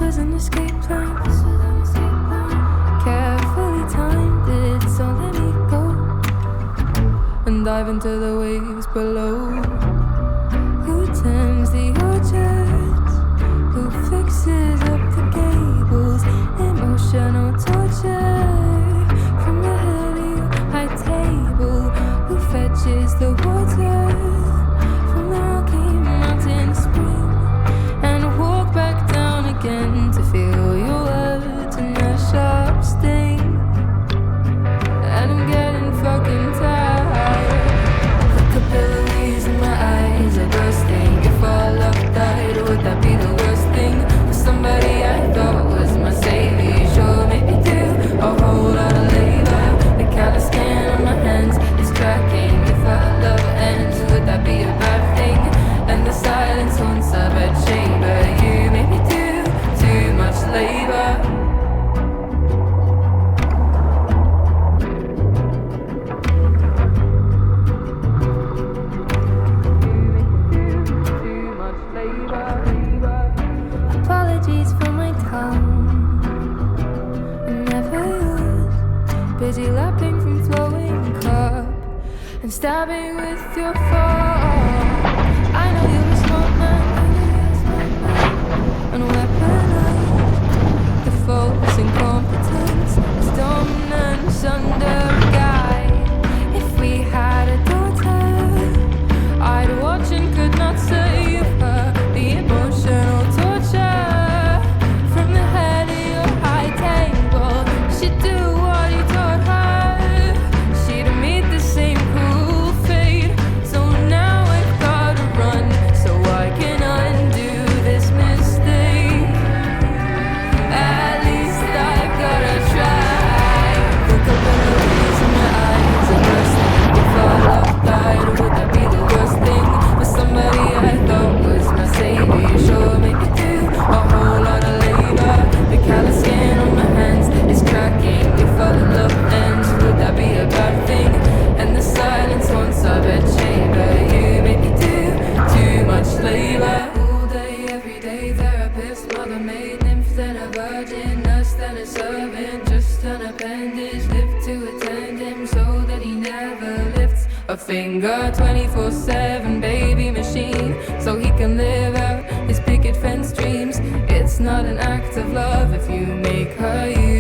was an escape plan. Carefully timed it, so let me go and dive into the waves below. Who tends the orchards? Who fixes up the gables? Emotional torture from the hilly high table. Who fetches the water from the rocky mountain spring and walk back down again to feel your words and their sharp sting? And I'm getting fucking tired. The capillaries in my eyes are bursting. If all love died, would that be the worst thing? For somebody I thought was my savior, sure made me do a whole lot of labor. The callous skin on my hands is cracking. If our love ends, would that be a bad thing? And the silence haunts a bed chamber. You made me do too much labor. Apologies for my tongue, never used. Busy lapping from flowing cup and stabbing with your fork. I know you're a smart man and weaponize the false incompetence as dominance under a guide. If we had a daughter, I'd watch and could not save her. The emotional torture from the head of your high table. She'd do what you taught her. She'd meet the same cruel fate. So now I've gotta run so I can undo this mistake. At least I've gotta try. The capillaries in my eyes are bursting. If our love died, would that be the worst thing? For somebody I thought was my savior, sure made me do a whole lot of labor. The callous skin on my hands is cracking. If all the love ends, would that be a bad thing? And the silence haunts our bed chamber. You make me do too much labor. All day, every day, therapist, mother maid, nymph, then a virgin, nurse, then a servant, just an appendage, live to attend him so that he never lifts a finger. 24/7 baby machine, so he can live out his picket fence dreams. It's not an act of love if you make her you.